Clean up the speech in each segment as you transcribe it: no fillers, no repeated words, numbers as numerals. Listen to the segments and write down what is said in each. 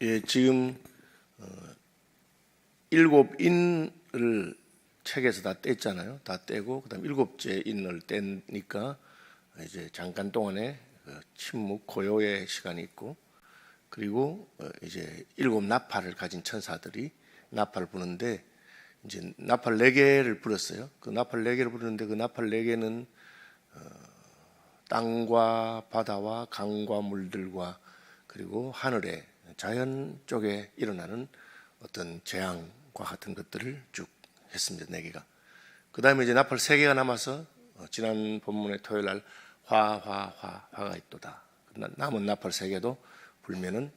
예, 지금 일곱 인을 책에서 다 뗐잖아요. 다 떼고 그다음 일곱째 인을 떼니까 이제 잠깐 동안에 침묵 고요의 시간이 있고, 그리고 이제 일곱 나팔을 가진 천사들이 나팔을 부는데, 이제 나팔 4개를 불었어요. 그 나팔 4개를 부르는데 그 나팔 4개는 땅과 바다와 강과 물들과 그리고 하늘의 자연 쪽에 일어나는 어떤 재앙과 같은 것들을 쭉 했습니다. 4개가. 그 다음에 이제 나팔 3개가 남아서 지난 본문의 토요일 날 화가 있도다. 남은 나팔 3개도 불면은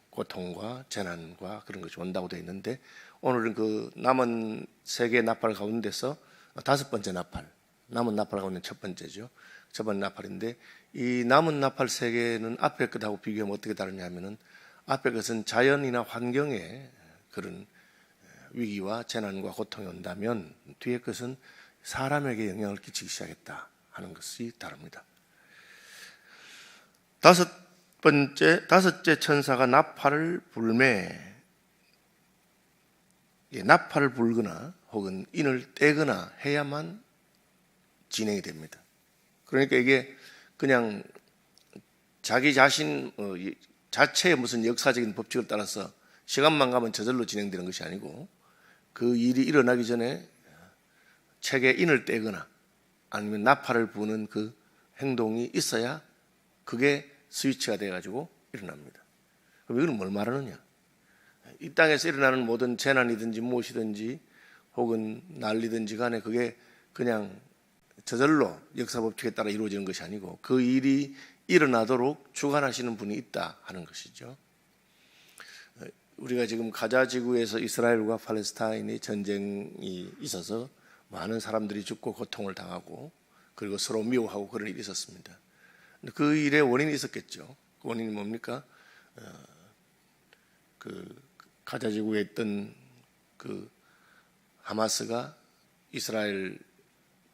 고통과 재난과 그런 것이 온다고 되어 있는데, 오늘은 그 남은 3개의 나팔 가운데서 5번째 나팔, 남은 나팔 가운데 첫 번째죠. 첫 번째 나팔인데, 이 남은 나팔 3개는 앞에 것하고 비교하면 어떻게 다르냐 하면은, 앞에 것은 자연이나 환경에 그런 위기와 재난과 고통이 온다면, 뒤에 것은 사람에게 영향을 끼치기 시작했다 하는 것이 다릅니다. 다섯째 천사가 나팔을 불매, 나팔을 불거나 혹은 인을 떼거나 해야만 진행이 됩니다. 그러니까 이게 그냥 자기 자신 자체의 무슨 역사적인 법칙을 따라서 시간만 가면 저절로 진행되는 것이 아니고, 그 일이 일어나기 전에 책에 인을 떼거나 아니면 나팔을 부는 그 행동이 있어야 그게 스위치가 돼가지고 일어납니다. 그럼 이건 뭘 말하느냐? 이 땅에서 일어나는 모든 재난이든지 무엇이든지 혹은 난리든지 간에 그게 그냥 저절로 역사 법칙에 따라 이루어지는 것이 아니고, 그 일이 일어나도록 주관하시는 분이 있다 하는 것이죠. 우리가 지금 가자 지구에서 이스라엘과 팔레스타인이 전쟁이 있어서 많은 사람들이 죽고 고통을 당하고 그리고 서로 미워하고 그런 일이 있었습니다. 그 일에 원인이 있었겠죠. 그 원인이 뭡니까? 그 가자 지구에 있던 그 하마스가 이스라엘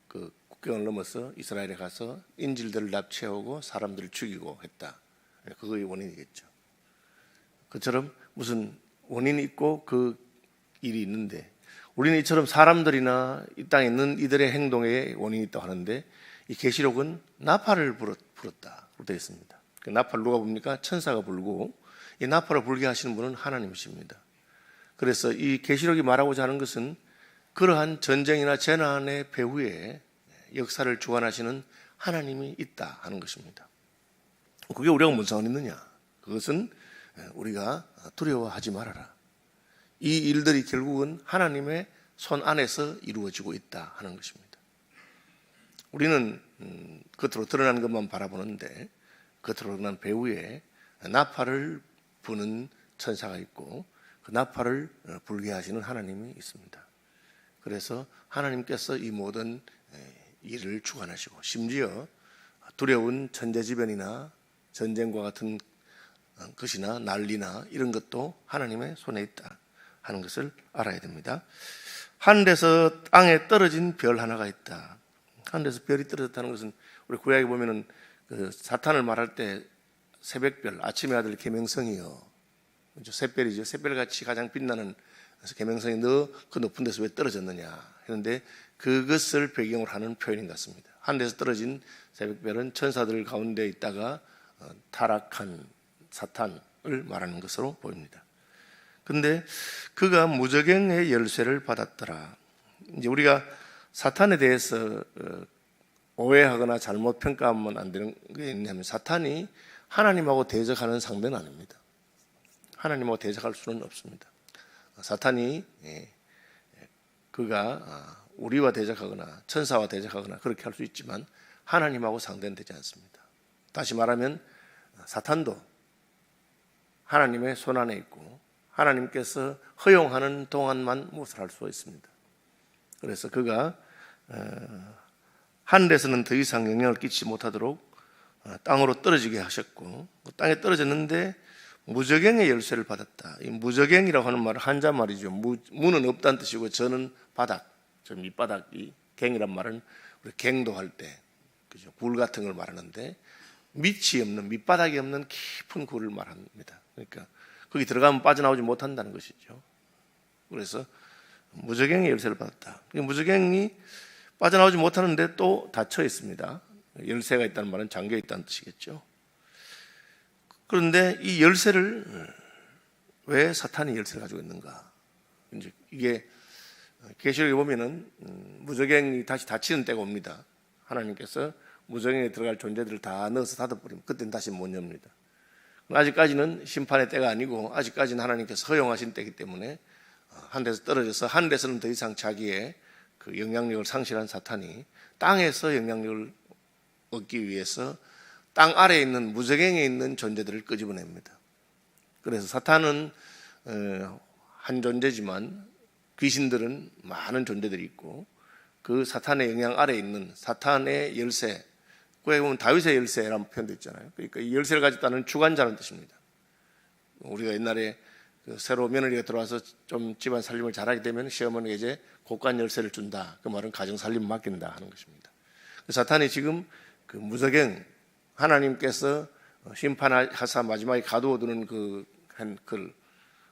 그 국경을 넘어서 이스라엘에 가서 인질들을 납치하고 사람들을 죽이고 했다. 그거의 원인이겠죠. 그처럼 무슨 원인이 있고 그 일이 있는데, 우리는 이처럼 사람들이나 이 땅에 있는 이들의 행동에 원인이 있다고 하는데, 이 계시록은 나팔을 불었다고 되어 있습니다. 그 나팔 누가 붑니까? 천사가 불고, 이 나팔을 불게 하시는 분은 하나님이십니다. 그래서 이 계시록이 말하고자 하는 것은 그러한 전쟁이나 재난의 배후에 역사를 주관하시는 하나님이 있다 하는 것입니다. 그게 우리가 무슨 상관이 있느냐? 그것은 우리가 두려워하지 말아라. 이 일들이 결국은 하나님의 손 안에서 이루어지고 있다 하는 것입니다. 우리는 겉으로 드러난 것만 바라보는데, 겉으로 드러난 배후에 나팔을 부는 천사가 있고 그 나팔을 불게 하시는 하나님이 있습니다. 그래서 하나님께서 이 모든 일을 주관하시고, 심지어 두려운 천재지변이나 전쟁과 같은 것이나 난리나 이런 것도 하나님의 손에 있다 하는 것을 알아야 됩니다. 하늘에서 땅에 떨어진 별 하나가 있다. 하늘에서 별이 떨어졌다는 것은, 우리 구약에 보면은 그 사탄을 말할 때 새벽별, 아침의 아들 계명성이요, 샛별이죠. 샛별같이 가장 빛나는 계명성이 너 그 높은 데서 왜 떨어졌느냐 했는데, 그것을 배경으로 하는 표현인 것 같습니다. 하늘에서 떨어진 새벽별은 천사들 가운데 있다가 타락한 사탄을 말하는 것으로 보입니다. 그런데 그가 무저갱의 열쇠를 받았더라. 이제 우리가 사탄에 대해서 오해하거나 잘못 평가하면 안 되는 게 있냐면, 사탄이 하나님하고 대적하는 상대는 아닙니다. 하나님하고 대적할 수는 없습니다. 사탄이 그가 우리와 대적하거나 천사와 대적하거나 그렇게 할 수 있지만 하나님하고 상대는 되지 않습니다. 다시 말하면 사탄도 하나님의 손 안에 있고 하나님께서 허용하는 동안만 무엇을 할 수 있습니다. 그래서 그가 하늘에서는 더 이상 영향을 끼치지 못하도록 땅으로 떨어지게 하셨고, 땅에 떨어졌는데 무저갱의 열쇠를 받았다. 이 무저갱이라고 하는 말은 한자 말이죠. 무는 없다는 뜻이고 저는 바닥, 저 밑바닥이, 갱이란 말은 우리 갱도할 때 그죠, 굴 같은 걸 말하는데, 밑이 없는, 밑바닥이 없는 깊은 굴을 말합니다. 그러니까 거기 들어가면 빠져나오지 못한다는 것이죠. 그래서 무저갱이 열쇠를 받았다. 무저갱이 빠져나오지 못하는데 또 닫혀 있습니다. 열쇠가 있다는 말은 잠겨 있다는 뜻이겠죠. 그런데 이 열쇠를 왜 사탄이 열쇠를 가지고 있는가? 이제 이게 계시록에 보면은 무저갱이 다시 닫히는 때가 옵니다. 하나님께서 무저갱에 들어갈 존재들을 다 넣어서 닫아버리면 그때는 다시 못 엽니다. 아직까지는 심판의 때가 아니고 아직까지는 하나님께서 허용하신 때이기 때문에 하늘에서 떨어져서 하늘에서는 더 이상 자기의 그 영향력을 상실한 사탄이 땅에서 영향력을 얻기 위해서 땅 아래에 있는 무저갱에 있는 존재들을 끄집어냅니다. 그래서 사탄은 한 존재지만 귀신들은 많은 존재들이 있고 그 사탄의 영향 아래에 있는 사탄의 열쇠, 그에 보면 다윗의 열쇠라는 표현도 있잖아요. 그러니까 이 열쇠를 가졌다는 주관자라는 뜻입니다. 우리가 옛날에 새로 며느리가 들어와서 좀 집안 살림을 잘하게 되면 시어머니가 이제 곳간 열쇠를 준다. 그 말은 가정 살림 맡긴다 하는 것입니다. 사탄이 지금 그 무저갱, 하나님께서 심판하사 마지막에 가두어두는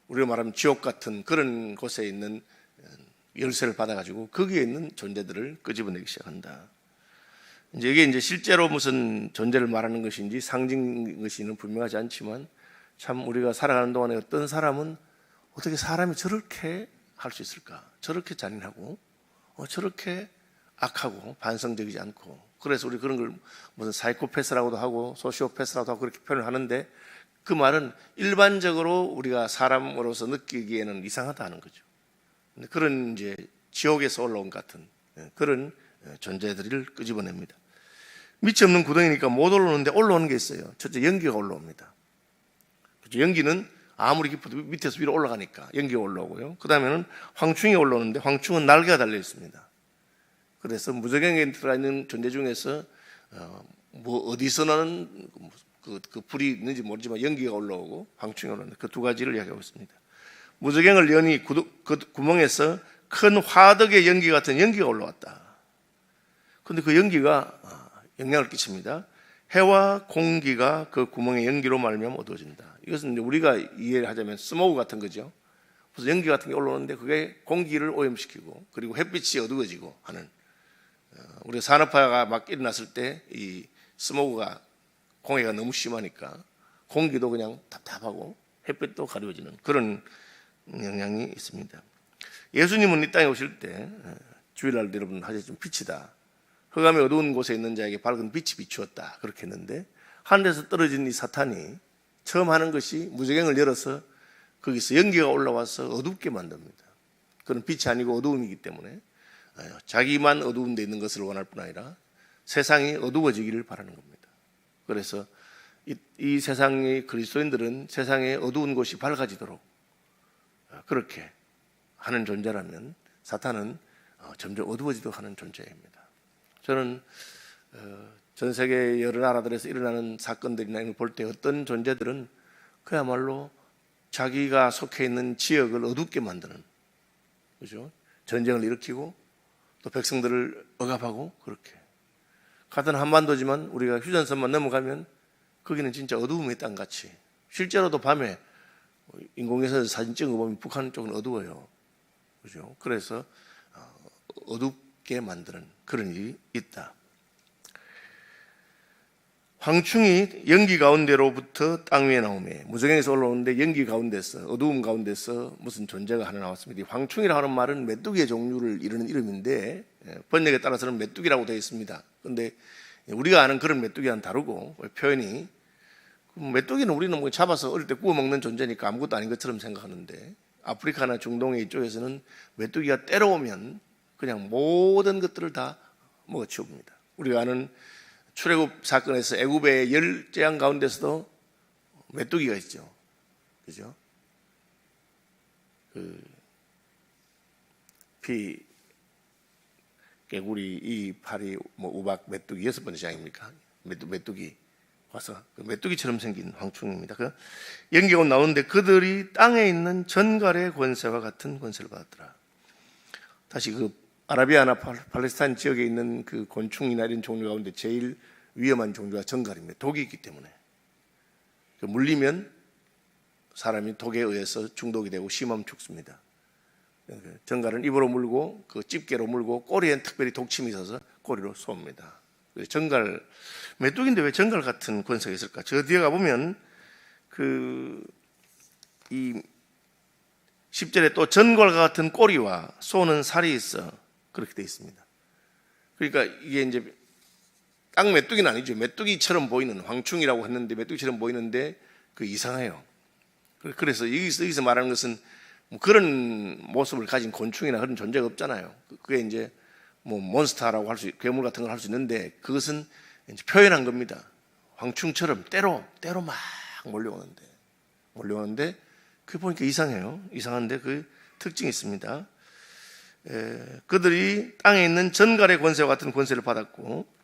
우리가 말하면 지옥 같은 그런 곳에 있는 열쇠를 받아가지고 거기에 있는 존재들을 끄집어내기 시작한다. 이게 실제로 무슨 존재를 말하는 것인지 상징 것인지는 분명하지 않지만 참 우리가 살아가는 동안에 어떤 사람은 어떻게 사람이 저렇게 할 수 있을까? 저렇게 잔인하고 저렇게 악하고 반성적이지 않고, 그래서 우리 그런 걸 무슨 사이코패스라고도 하고 소시오패스라고도 하고 그렇게 표현을 하는데 그 말은 일반적으로 우리가 사람으로서 느끼기에는 이상하다는 거죠. 그런 이제 지옥에서 올라온 같은 그런 존재들을 끄집어냅니다. 밑이 없는 구덩이니까 못 올라오는데 올라오는 게 있어요. 첫째, 연기가 올라옵니다. 그렇죠? 연기는 아무리 깊어도 밑에서 위로 올라가니까 연기가 올라오고요. 그 다음에는 황충이 올라오는데 황충은 날개가 달려 있습니다. 그래서 무저갱에 들어가 있는 존재 중에서 어디서 나는 그 불이 있는지 모르지만 연기가 올라오고 황충이 올라오는 그 두 가지를 이야기하고 있습니다. 무저갱을 여니 그 구멍에서 큰 화덕의 연기 같은 연기가 올라왔다. 그런데 그 연기가 영향을 끼칩니다. 해와 공기가 그 구멍의 연기로 말미암아 어두워진다. 이것은 이제 우리가 이해를 하자면 스모그 같은 거죠. 그래서 연기 같은 게 올라오는데 그게 공기를 오염시키고 그리고 햇빛이 어두워지고 하는, 우리가 산업화가 막 일어났을 때 이 스모그가 공해가 너무 심하니까 공기도 그냥 답답하고 햇빛도 가려워지는 그런 영향이 있습니다. 예수님은 이 땅에 오실 때 주일날 여러분 하셨지만 빛이다. 흑암이 어두운 곳에 있는 자에게 밝은 빛이 비추었다. 그렇게 했는데 하늘에서 떨어진 이 사탄이 처음 하는 것이 무저갱을 열어서 거기서 연기가 올라와서 어둡게 만듭니다. 그건 빛이 아니고 어두움이기 때문에 자기만 어두운 데 있는 것을 원할 뿐 아니라 세상이 어두워지기를 바라는 겁니다. 그래서 이 세상의 그리스도인들은 세상의 어두운 곳이 밝아지도록 그렇게 하는 존재라면 사탄은 점점 어두워지도록 하는 존재입니다. 저는 전 세계 여러 나라들에서 일어나는 사건들이나 이런 걸 볼 때 어떤 존재들은 그야말로 자기가 속해 있는 지역을 어둡게 만드는, 그죠? 전쟁을 일으키고 또 백성들을 억압하고 그렇게. 같은 한반도지만 우리가 휴전선만 넘어가면 거기는 진짜 어두움의 땅같이, 실제로도 밤에 인공위성에서 사진 찍어 보면 북한 쪽은 어두워요. 그죠? 그래서 어둡게 만드는 그런 일이 있다. 황충이 연기 가운데로부터 땅 위에 나오며, 무저갱에서 올라오는데 연기 가운데서, 어두움 가운데서 무슨 존재가 하나 나왔습니다. 이 황충이라고 하는 말은 메뚜기의 종류를 이르는 이름인데 번역에 따라서는 메뚜기라고 되어 있습니다. 그런데 우리가 아는 그런 메뚜기와는 다르고 표현이, 메뚜기는 우리는 뭐 잡아서 어릴 때 구워 먹는 존재니까 아무것도 아닌 것처럼 생각하는데 아프리카나 중동의 이쪽에서는 메뚜기가 때려오면 그냥 모든 것들을 다 먹어치웁니다. 우리가 아는 출애굽 사건에서 애굽의 10재앙 가운데서도 메뚜기가 있죠. 그죠? 피, 개구리, 이, 파리, 우박, 메뚜기 6번째 재앙입니까? 메뚜기 와서 그 메뚜기처럼 생긴 황충입니다. 그 연기가 나오는데 그들이 땅에 있는 전갈의 권세와 같은 권세를 받았더라. 다시 그 아라비아나 팔레스타인 지역에 있는 그 곤충이나 이런 종류 가운데 제일 위험한 종류가 정갈입니다. 독이 있기 때문에. 물리면 사람이 독에 의해서 중독이 되고 심하면 죽습니다. 정갈은 입으로 물고 그 집게로 물고 꼬리엔 특별히 독침이 있어서 꼬리로 쏩니다. 정갈, 메뚜기인데 왜 정갈 같은 권세가 있을까? 저 뒤에 가보면 이 10절에 또 전갈과 같은 꼬리와 쏘는 살이 있어 그렇게 되어 있습니다. 그러니까 이게 이제 딱 메뚜기는 아니죠. 메뚜기처럼 보이는, 황충이라고 했는데 메뚜기처럼 보이는데 그 이상해요. 그래서 여기서 말하는 것은 뭐 그런 모습을 가진 곤충이나 그런 존재가 없잖아요. 그게 이제 뭐 몬스터라고 할 수, 괴물 같은 걸 할 수 있는데 그것은 이제 표현한 겁니다. 황충처럼 때로 막 몰려오는데 그게 보니까 이상해요. 이상한데 그 특징이 있습니다. 그들이 땅에 있는 전갈의 권세와 같은 권세를 받았고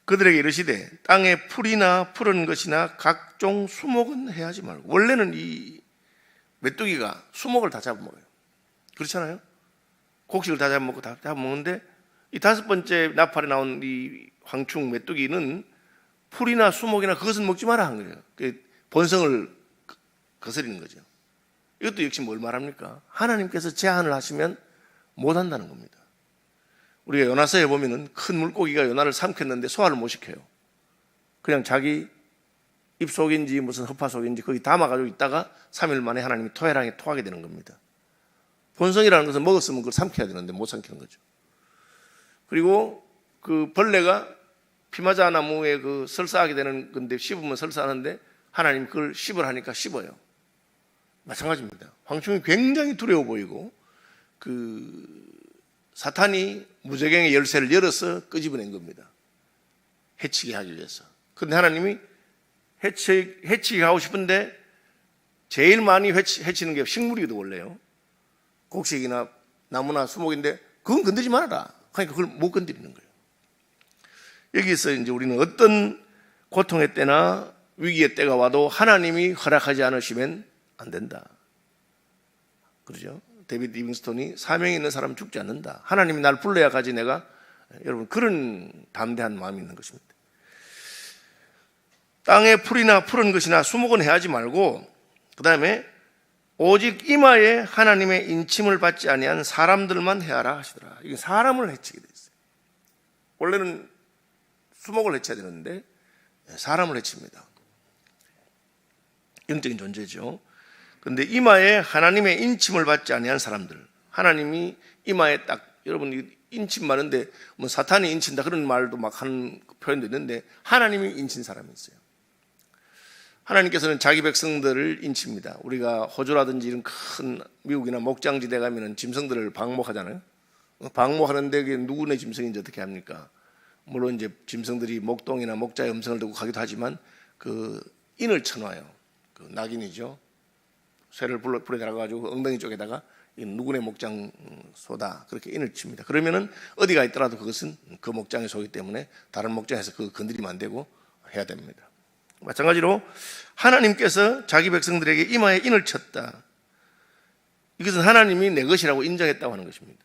그들에게 이르시되 땅에 풀이나 푸른 것이나 각종 수목은 해하지 말고. 원래는 이 메뚜기가 수목을 다 잡아먹어요. 그렇잖아요. 곡식을 다 잡아먹고 다 잡아먹는데 이 다섯 번째 나팔에 나온 이 황충 메뚜기는 풀이나 수목이나 그것은 먹지 마라 한 거예요. 본성을 거스리는 거죠. 이것도 역시 뭘 말합니까? 하나님께서 제한을 하시면 못 한다는 겁니다. 우리가 요나서에 보면은 큰 물고기가 요나를 삼켰는데 소화를 못 시켜요. 그냥 자기 입속인지 무슨 허파속인지 거기 담아가지고 있다가 3일 만에 하나님이 토해랑에 토하게 되는 겁니다. 본성이라는 것은 먹었으면 그걸 삼켜야 되는데 못 삼키는 거죠. 그리고 그 벌레가 피마자 나무에 그 설사하게 되는 건데 씹으면 설사하는데 하나님 그걸 씹으라니까 씹어요. 마찬가지입니다. 황충이 굉장히 두려워 보이고 사탄이 무저갱의 열쇠를 열어서 끄집어낸 겁니다. 해치게 하기 위해서. 그런데 하나님이 해치게 하고 싶은데 제일 많이 해치는 게 식물이거든 원래요. 곡식이나 나무나 수목인데 그건 건드리지 말아라. 그러니까 그걸 못 건드리는 거예요. 여기서 이제 우리는 어떤 고통의 때나 위기의 때가 와도 하나님이 허락하지 않으시면 안 된다. 그렇죠? 데이비드 리빙스톤이 사명이 있는 사람은 죽지 않는다. 하나님이 날 불러야 가지 내가, 여러분 그런 담대한 마음이 있는 것입니다. 땅에 풀이나 푸른 것이나 수목은 해하지 말고 그 다음에 오직 이마에 하나님의 인침을 받지 아니한 사람들만 해하라 하시더라. 이게 사람을 해치게 돼 있어요. 원래는 수목을 해쳐야 되는데 사람을 해칩니다. 영적인 존재죠. 그런데 이마에 하나님의 인침을 받지 아니한 사람들, 하나님이 이마에 딱, 여러분 인침 많은데 뭐 사탄이 인친다 그런 말도 막 하는 표현도 있는데 하나님이 인친 사람이 있어요. 하나님께서는 자기 백성들을 인칩니다. 우리가 호주라든지 이런 큰 미국이나 목장지대 가면은 짐승들을 방목하잖아요. 방목하는데 그게 누구네 짐승인지 어떻게 합니까? 물론 이제 짐승들이 목동이나 목자의 음성을 듣고 가기도 하지만 그 인을 쳐놔요. 그 낙인이죠. 쇠를 불에 달아가지고 엉덩이 쪽에다가 누구네 목장 소다 그렇게 인을 칩니다. 그러면은 어디가 있더라도 그것은 그 목장의 소이기 때문에 다른 목장에서 그거 건드리면 안 되고 해야 됩니다. 마찬가지로 하나님께서 자기 백성들에게 이마에 인을 쳤다. 이것은 하나님이 내 것이라고 인정했다고 하는 것입니다.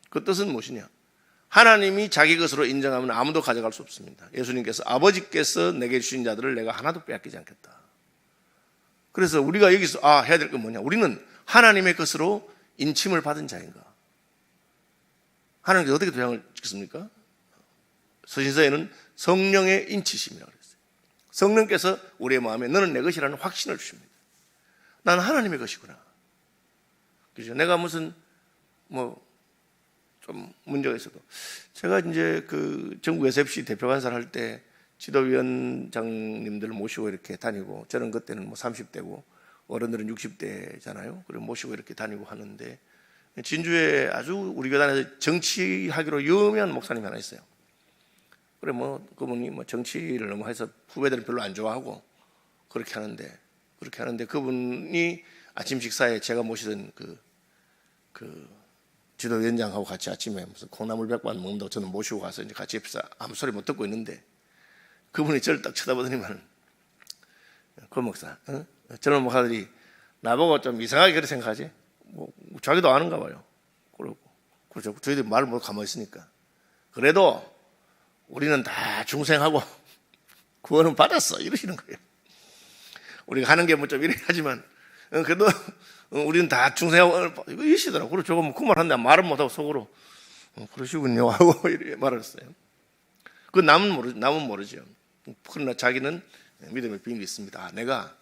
그 뜻은 무엇이냐? 하나님이 자기 것으로 인정하면 아무도 가져갈 수 없습니다. 예수님께서 아버지께서 내게 주신 자들을 내가 하나도 빼앗기지 않겠다. 그래서 우리가 여기서 해야 될 건 뭐냐? 우리는 하나님의 것으로 인침을 받은 자인가? 하나님께서 어떻게 도장을 찍습니까? 서신서에는 성령의 인치심이라고 그랬어요. 성령께서 우리의 마음에 너는 내 것이라는 확신을 주십니다. 나는 하나님의 것이구나. 그죠? 내가 무슨 좀 문제가 있어도 제가 이제 그 전국 SFC 대표 간사를 할 때 지도위원장님들을 모시고 이렇게 다니고 저는 그때는 30대고 어른들은 60대잖아요. 그리고 모시고 이렇게 다니고 하는데 진주에 아주 우리 교단에서 정치하기로 유명한 목사님이 하나 있어요. 그래 그분이 정치를 너무 해서 후배들은 별로 안 좋아하고 그렇게 하는데 그분이 아침 식사에 제가 모시던 그 지도위원장하고 같이 아침에 무슨 콩나물 백반 먹는다고 저는 모시고 가서 이제 같이 옆에서 아무 소리 못 듣고 있는데 그분이 저를 딱 쳐다보더니만 그 목사, 저런 목사들이 나보고 좀 이상하게 그렇게 생각하지? 자기도 아는가 봐요. 그러고 저희들이 말을 못 가만히 있으니까 그래도 우리는 다 중생하고 구원은 받았어. 이러시는 거예요. 우리가 하는 게 뭐 좀 이래하지만 그래도 우리는 다 중생하고 이러시더라고. 그리고 저거 뭐 그 말 한다 말은 못하고 속으로 그러시군요 하고 이렇게 말했어요. 그 남은 모르죠. 그러나 자기는 믿음의 비밀이 있습니다. 내가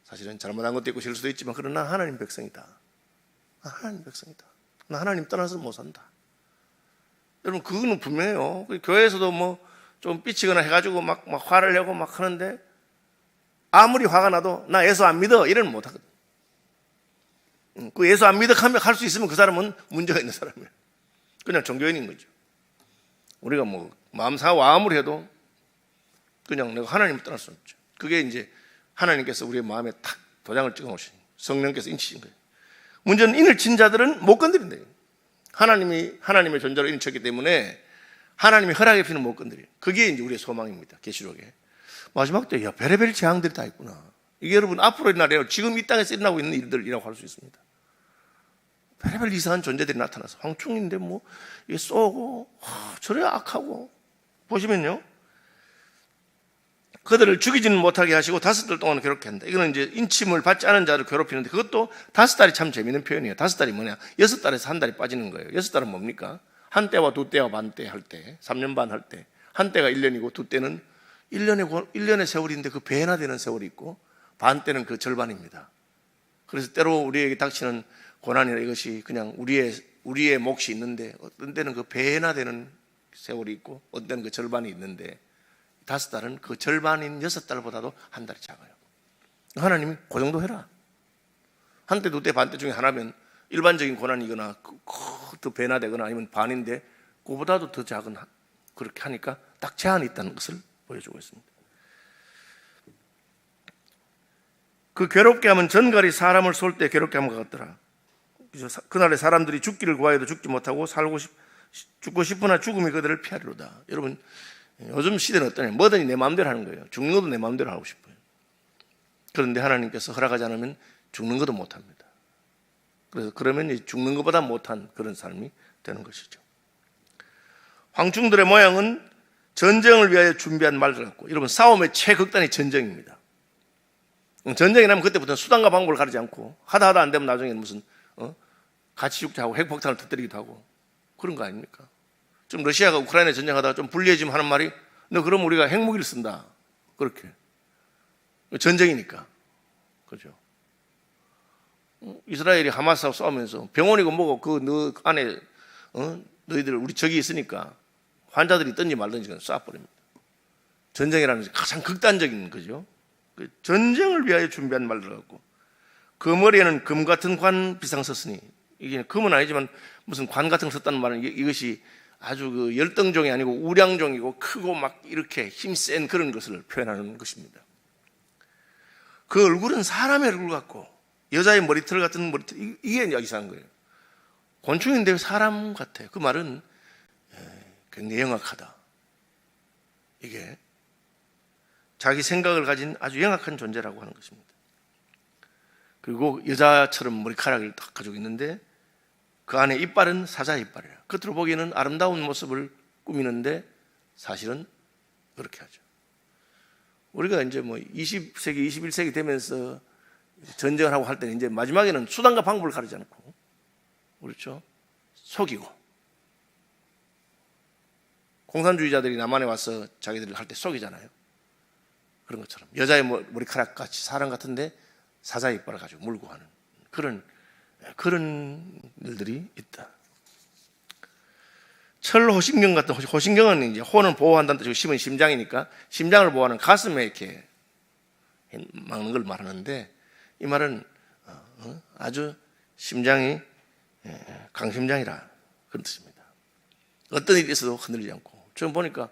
사실은 잘못한 것도 있고 실수도 있지만 그러나 하나님 백성이다. 하나님 백성이다. 나 하나님 떠나서 못 산다. 여러분 그거는 분명해요. 교회에서도 뭐 좀 삐치거나 해가지고 막 화를 내고 막 하는데 아무리 화가 나도 나 예수 안 믿어 이래는 못 하거든. 그 예수 안 믿어 하면 할 수 있으면 그 사람은 문제가 있는 사람이에요. 그냥 종교인인 거죠. 우리가 뭐 마음 상하고 아무리 해도 그냥 내가 하나님을 떠날 수 없죠. 그게 이제 하나님께서 우리의 마음에 탁 도장을 찍어 놓으신 성령께서 인치신 거예요. 문제는 인을 친 자들은 못 건드린대요. 하나님의 존재로 인을 쳤기 때문에 하나님이 허락의 피는 못 건드려요. 그게 이제 우리의 소망입니다. 계시록에. 마지막 때, 별의별 재앙들이 다 있구나. 이게 여러분, 앞으로 일어나요. 지금 이 땅에서 일어나고 있는 일들이라고 할 수 있습니다. 별의별 이상한 존재들이 나타나서, 황충인데 뭐, 이게 쏘고, 저래 악하고. 보시면요. 그들을 죽이지는 못하게 하시고 5달 동안 괴롭게 한다. 이거는 이제 인침을 받지 않은 자를 괴롭히는데 그것도 5달이 참 재미있는 표현이에요. 5달이 뭐냐? 6달에서 1달이 빠지는 거예요. 6달은 뭡니까? 한 때와 두 때와 반 때 할 때, 3년 반 할 때, 한 때가 1년이고 두 때는 1년의 세월인데 그 배나 되는 세월이 있고 반 때는 그 절반입니다. 그래서 때로 우리에게 닥치는 고난이나 이것이 그냥 우리의 몫이 있는데 어떤 때는 그 배나 되는 세월이 있고 어떤 때는 그 절반이 있는데 5달은 그 절반인 6달보다도 한 달이 작아요. 하나님이 그 정도 해라. 한 때, 두 때, 반 때 중에 하나면 일반적인 고난이거나 더 배나되거나 아니면 반인데 그보다도 더 작은 그렇게 하니까 딱 제한이 있다는 것을 보여주고 있습니다. 그 괴롭게 하면 전갈이 사람을 쏠 때 괴롭게 하면 같더라. 그날에 사람들이 죽기를 구하여도 죽지 못하고 죽고 싶으나 죽음이 그들을 피하리로다. 여러분 요즘 시대는 어떠냐? 뭐든지 내 마음대로 하는 거예요. 죽는 것도 내 마음대로 하고 싶어요. 그런데 하나님께서 허락하지 않으면 죽는 것도 못합니다. 그래서 그러면 죽는 것보다 못한 그런 삶이 되는 것이죠. 황충들의 모양은 전쟁을 위하여 준비한 말들 같고, 여러분 싸움의 최극단이 전쟁입니다. 전쟁이 나면 그때부터는 수단과 방법을 가리지 않고 하다 안 되면 나중에는 무슨 같이 죽자 하고 핵폭탄을 터뜨리기도 하고 그런 거 아닙니까? 좀 러시아가 우크라이나 전쟁하다가 좀 불리해지면 하는 말이 너 그럼 우리가 핵무기를 쓴다. 그렇게. 전쟁이니까. 그죠? 이스라엘이 하마스하고 싸우면서 병원이고 뭐고 너 안에 너희들 우리 적이 있으니까 환자들이 있든지 말든지 쏴버립니다. 전쟁이라는 것이 가장 극단적인 거죠. 전쟁을 위하여 준비한 말들 같고 그 머리에는 금 같은 관 비상 섰으니 이게 금은 아니지만 무슨 관 같은 거 썼다는 말은 이것이 아주 그 열등종이 아니고 우량종이고 크고 막 이렇게 힘센 그런 것을 표현하는 것입니다. 그 얼굴은 사람의 얼굴 같고 여자의 머리털 같은 머리털 이게 이상한 거예요. 곤충인데 사람 같아요. 그 말은 굉장히 영악하다. 이게 자기 생각을 가진 아주 영악한 존재라고 하는 것입니다. 그리고 여자처럼 머리카락을 딱 가지고 있는데 그 안에 이빨은 사자의 이빨이에요. 겉으로 보기에는 아름다운 모습을 꾸미는데 사실은 그렇게 하죠. 우리가 이제 뭐 20세기, 21세기 되면서 전쟁을 하고 할 때는 이제 마지막에는 수단과 방법을 가리지 않고 그렇죠? 속이고 공산주의자들이 남한에 와서 자기들을 할 때 속이잖아요. 그런 것처럼 여자의 머리카락 같이 사람 같은데 사자의 이빨을 가지고 물고 하는 그런 일들이 있다. 철호신경 같은 호신경은 이제 호는 보호한다는 뜻이고 심은 심장이니까 심장을 보호하는 가슴에 이렇게 막는 걸 말하는데 이 말은 아주 심장이 강심장이라 그런 뜻입니다. 어떤 일이 있어도 흔들리지 않고 지금 보니까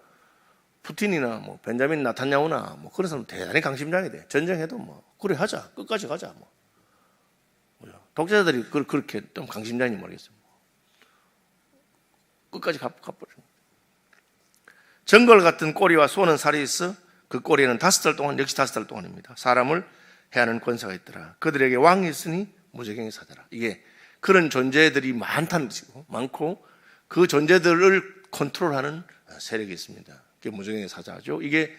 푸틴이나 뭐 벤자민 나탄야후나 뭐 그런 사람은 대단히 강심장이 돼. 전쟁해도 뭐 그래 하자 끝까지 가자 뭐 독재자들이 그렇게 좀 강심장인지 모르겠어요. 끝까지 가버려요. 정걸 같은 꼬리와 쏘는 살이 있어 그 꼬리에는 5달 동안 역시 5달 동안입니다. 사람을 해하는 권세가 있더라. 그들에게 왕이 있으니 무저갱이 사자라. 이게 그런 존재들이 많다는 뜻이고 많고 그 존재들을 컨트롤하는 세력이 있습니다. 그게 무저갱이 사자죠. 이게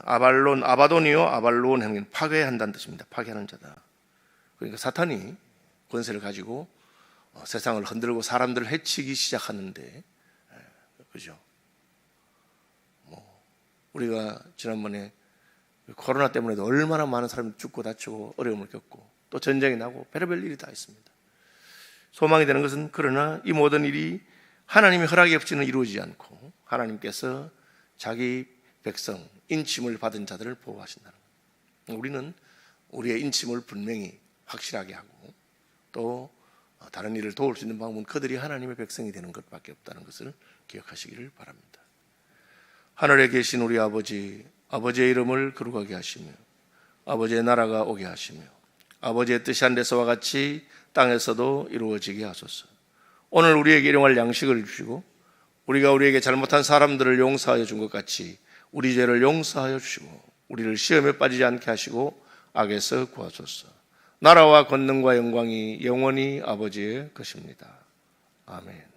아바도니오 아발론 행위는 파괴한다는 뜻입니다. 파괴하는 자다. 그러니까 사탄이 권세를 가지고 세상을 흔들고 사람들을 해치기 시작하는데, 그죠? 우리가 지난번에 코로나 때문에도 얼마나 많은 사람이 죽고 다치고 어려움을 겪고 또 전쟁이 나고 별의별 일이 다 있습니다. 소망이 되는 것은 그러나 이 모든 일이 하나님의 허락이 없이는 이루어지지 않고 하나님께서 자기 백성, 인침을 받은 자들을 보호하신다는 거예요. 우리는 우리의 인침을 분명히 확실하게 하고 또 다른 일을 도울 수 있는 방법은 그들이 하나님의 백성이 되는 것밖에 없다는 것을 기억하시기를 바랍니다. 하늘에 계신 우리 아버지, 아버지의 이름을 거룩하게 하시며 아버지의 나라가 오게 하시며 아버지의 뜻이 하늘에서와 같이 땅에서도 이루어지게 하소서. 오늘 우리에게 일용할 양식을 주시고 우리가 우리에게 잘못한 사람들을 용서하여 준 것 같이 우리 죄를 용서하여 주시고 우리를 시험에 빠지지 않게 하시고 악에서 구하소서. 나라와 권능과 영광이 영원히 아버지의 것입니다. 아멘.